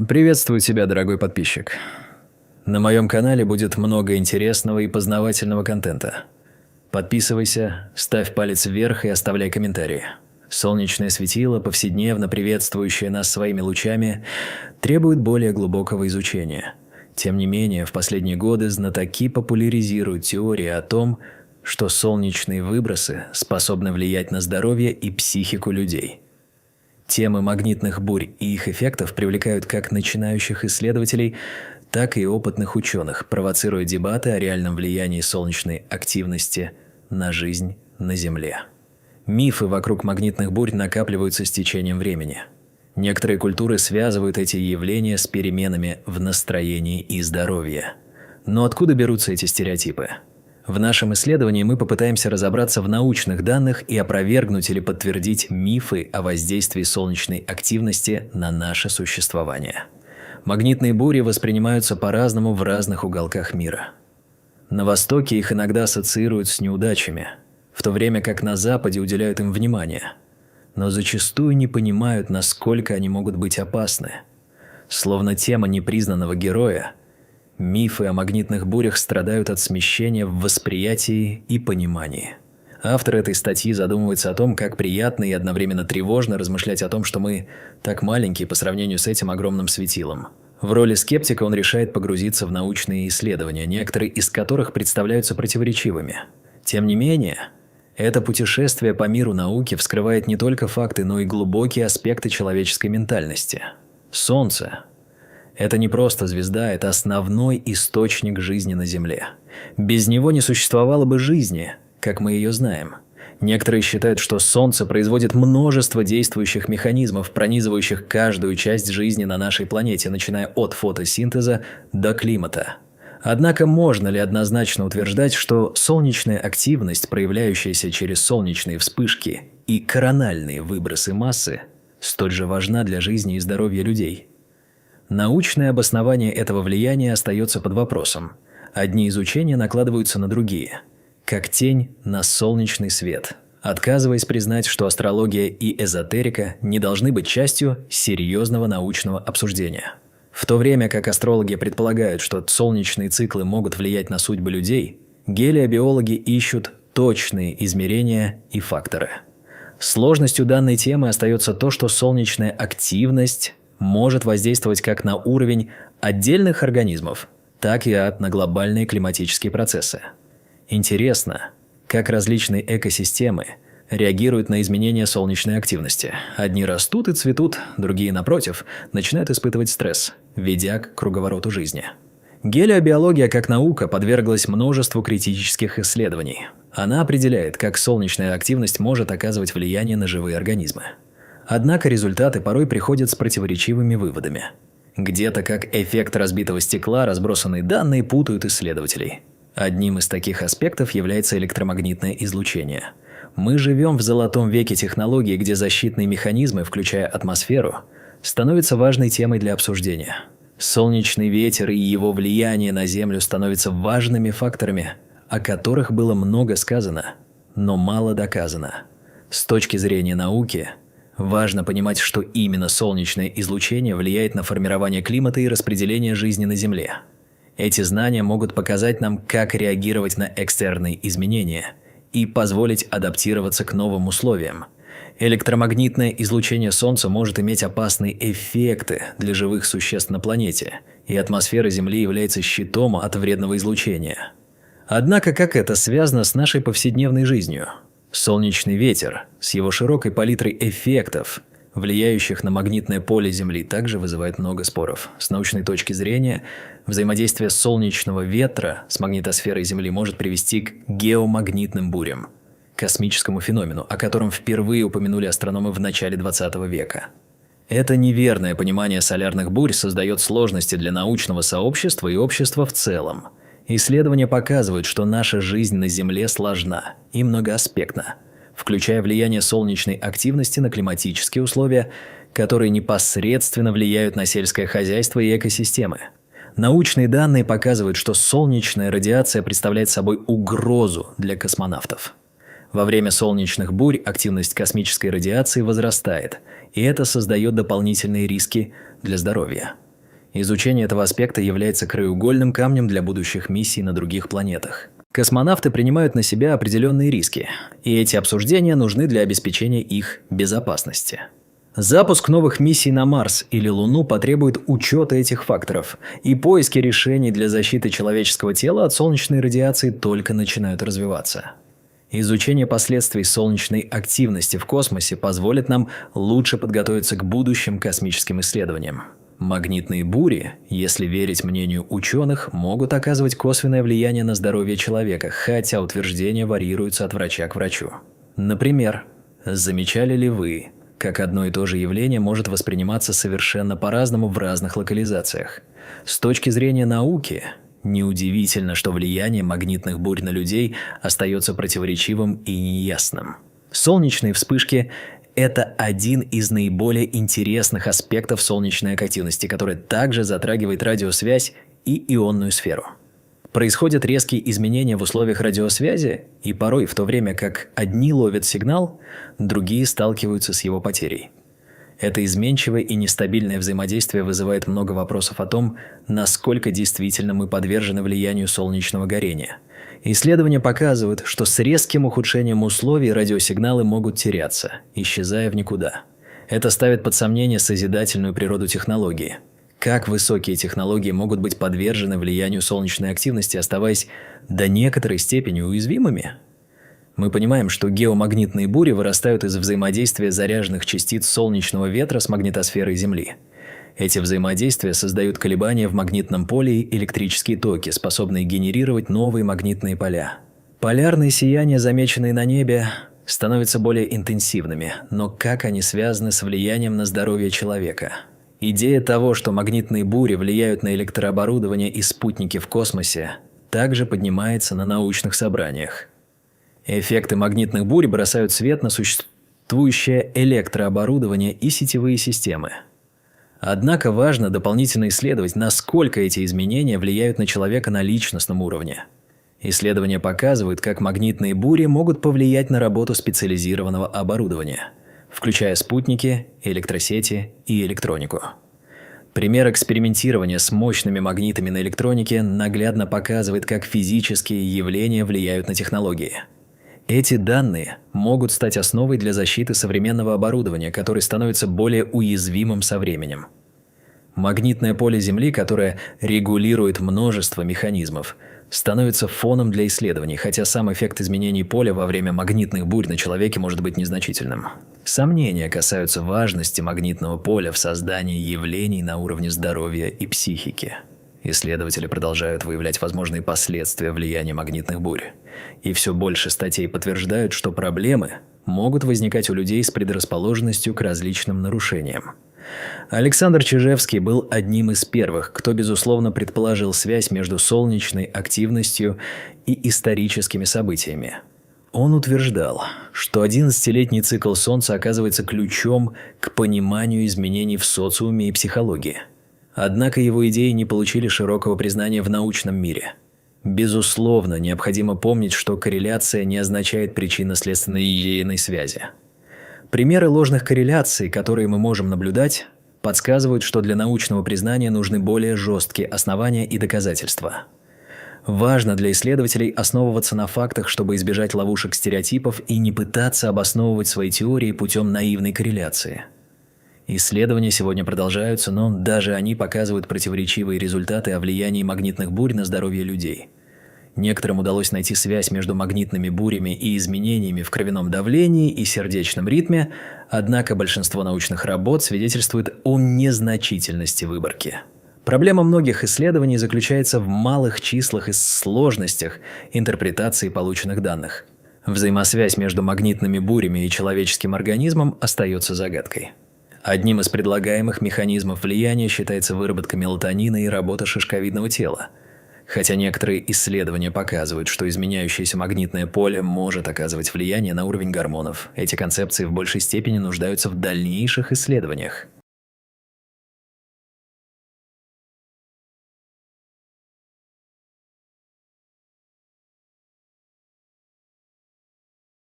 Приветствую тебя, дорогой подписчик. На моем канале будет много интересного и познавательного контента. Подписывайся, ставь палец вверх и оставляй комментарии. Солнечное светило, повседневно приветствующее нас своими лучами, требует более глубокого изучения. Тем не менее, в последние годы знатоки популяризируют теории о том, что солнечные выбросы способны влиять на здоровье и психику людей. Темы магнитных бурь и их эффектов привлекают как начинающих исследователей, так и опытных ученых, провоцируя дебаты о реальном влиянии солнечной активности на жизнь на Земле. Мифы вокруг магнитных бурь накапливаются с течением времени. Некоторые культуры связывают эти явления с переменами в настроении и здоровье. Но откуда берутся эти стереотипы? В нашем исследовании мы попытаемся разобраться в научных данных и опровергнуть или подтвердить мифы о воздействии солнечной активности на наше существование. Магнитные бури воспринимаются по-разному в разных уголках мира. На Востоке их иногда ассоциируют с неудачами, в то время как на Западе уделяют им внимание, но зачастую не понимают, насколько они могут быть опасны. Словно тема непризнанного героя, мифы о магнитных бурях страдают от смещения в восприятии и понимании. Автор этой статьи задумывается о том, как приятно и одновременно тревожно размышлять о том, что мы так маленькие по сравнению с этим огромным светилом. В роли скептика он решает погрузиться в научные исследования, некоторые из которых представляются противоречивыми. Тем не менее, это путешествие по миру науки вскрывает не только факты, но и глубокие аспекты человеческой ментальности. Солнце – это не просто звезда, это основной источник жизни на Земле. Без него не существовало бы жизни, как мы ее знаем. Некоторые считают, что Солнце производит множество действующих механизмов, пронизывающих каждую часть жизни на нашей планете, начиная от фотосинтеза до климата. Однако можно ли однозначно утверждать, что солнечная активность, проявляющаяся через солнечные вспышки и корональные выбросы массы, столь же важна для жизни и здоровья людей? Научное обоснование этого влияния остается под вопросом. Одни изучения накладываются на другие, как тень на солнечный свет, отказываясь признать, что астрология и эзотерика не должны быть частью серьезного научного обсуждения. В то время как астрологи предполагают, что солнечные циклы могут влиять на судьбы людей, гелиобиологи ищут точные измерения и факторы. Сложностью данной темы остается то, что солнечная активность может воздействовать как на уровень отдельных организмов, так и на глобальные климатические процессы. Интересно, как различные экосистемы реагируют на изменения солнечной активности. Одни растут и цветут, другие, напротив, начинают испытывать стресс, ведя к круговороту жизни. Гелиобиология как наука подверглась множеству критических исследований. Она определяет, как солнечная активность может оказывать влияние на живые организмы. Однако результаты порой приходят с противоречивыми выводами. Где-то как эффект разбитого стекла разбросанные данные путают исследователей. Одним из таких аспектов является электромагнитное излучение. Мы живем в золотом веке технологий, где защитные механизмы, включая атмосферу, становятся важной темой для обсуждения. Солнечный ветер и его влияние на Землю становятся важными факторами, о которых было много сказано, но мало доказано. С точки зрения науки, важно понимать, что именно солнечное излучение влияет на формирование климата и распределение жизни на Земле. Эти знания могут показать нам, как реагировать на экстерные изменения и позволить адаптироваться к новым условиям. Электромагнитное излучение Солнца может иметь опасные эффекты для живых существ на планете, и атмосфера Земли является щитом от вредного излучения. Однако как это связано с нашей повседневной жизнью? Солнечный ветер с его широкой палитрой эффектов, влияющих на магнитное поле Земли, также вызывает много споров. С научной точки зрения, взаимодействие солнечного ветра с магнитосферой Земли может привести к геомагнитным бурям, космическому феномену, о котором впервые упомянули астрономы в начале 20 века. Это неверное понимание солярных бурь создает сложности для научного сообщества и общества в целом. Исследования показывают, что наша жизнь на Земле сложна и многоаспектна, включая влияние солнечной активности на климатические условия, которые непосредственно влияют на сельское хозяйство и экосистемы. Научные данные показывают, что солнечная радиация представляет собой угрозу для космонавтов. Во время солнечных бурь активность космической радиации возрастает, и это создает дополнительные риски для здоровья. Изучение этого аспекта является краеугольным камнем для будущих миссий на других планетах. Космонавты принимают на себя определенные риски, и эти обсуждения нужны для обеспечения их безопасности. Запуск новых миссий на Марс или Луну потребует учета этих факторов, и поиски решений для защиты человеческого тела от солнечной радиации только начинают развиваться. Изучение последствий солнечной активности в космосе позволит нам лучше подготовиться к будущим космическим исследованиям. Магнитные бури, если верить мнению ученых, могут оказывать косвенное влияние на здоровье человека, хотя утверждения варьируются от врача к врачу. Например, замечали ли вы, как одно и то же явление может восприниматься совершенно по-разному в разных локализациях? С точки зрения науки, неудивительно, что влияние магнитных бурь на людей остается противоречивым и неясным. Солнечные вспышки – это один из наиболее интересных аспектов солнечной активности, который также затрагивает радиосвязь и ионную сферу. Происходят резкие изменения в условиях радиосвязи, и порой в то время как одни ловят сигнал, другие сталкиваются с его потерей. Это изменчивое и нестабильное взаимодействие вызывает много вопросов о том, насколько действительно мы подвержены влиянию солнечного горения. Исследования показывают, что с резким ухудшением условий радиосигналы могут теряться, исчезая в никуда. Это ставит под сомнение созидательную природу технологии. Как высокие технологии могут быть подвержены влиянию солнечной активности, оставаясь до некоторой степени уязвимыми? Мы понимаем, что геомагнитные бури вырастают из взаимодействия заряженных частиц солнечного ветра с магнитосферой Земли. Эти взаимодействия создают колебания в магнитном поле и электрические токи, способные генерировать новые магнитные поля. Полярные сияния, замеченные на небе, становятся более интенсивными, но как они связаны с влиянием на здоровье человека? Идея того, что магнитные бури влияют на электрооборудование и спутники в космосе, также поднимается на научных собраниях. Эффекты магнитных бурь бросают свет на существующее электрооборудование и сетевые системы. Однако важно дополнительно исследовать, насколько эти изменения влияют на человека на личностном уровне. Исследования показывают, как магнитные бури могут повлиять на работу специализированного оборудования, включая спутники, электросети и электронику. Пример экспериментирования с мощными магнитами на электронике наглядно показывает, как физические явления влияют на технологии. Эти данные могут стать основой для защиты современного оборудования, которое становится более уязвимым со временем. Магнитное поле Земли, которое регулирует множество механизмов, становится фоном для исследований, хотя сам эффект изменений поля во время магнитных бурь на человеке может быть незначительным. Сомнения касаются важности магнитного поля в создании явлений на уровне здоровья и психики. Исследователи продолжают выявлять возможные последствия влияния магнитных бурь. И все больше статей подтверждают, что проблемы могут возникать у людей с предрасположенностью к различным нарушениям. Александр Чижевский был одним из первых, кто, безусловно, предположил связь между солнечной активностью и историческими событиями. Он утверждал, что 11-летний цикл Солнца оказывается ключом к пониманию изменений в социуме и психологии. Однако его идеи не получили широкого признания в научном мире. Безусловно, необходимо помнить, что корреляция не означает причинно-следственной связи. Примеры ложных корреляций, которые мы можем наблюдать, подсказывают, что для научного признания нужны более жесткие основания и доказательства. Важно для исследователей основываться на фактах, чтобы избежать ловушек стереотипов и не пытаться обосновывать свои теории путем наивной корреляции. Исследования сегодня продолжаются, но даже они показывают противоречивые результаты о влиянии магнитных бурь на здоровье людей. Некоторым удалось найти связь между магнитными бурями и изменениями в кровяном давлении и сердечном ритме, однако большинство научных работ свидетельствует о незначительности выборки. Проблема многих исследований заключается в малых числах и сложностях интерпретации полученных данных. Взаимосвязь между магнитными бурями и человеческим организмом остается загадкой. Одним из предлагаемых механизмов влияния считается выработка мелатонина и работа шишковидного тела. Хотя некоторые исследования показывают, что изменяющееся магнитное поле может оказывать влияние на уровень гормонов, эти концепции в большей степени нуждаются в дальнейших исследованиях.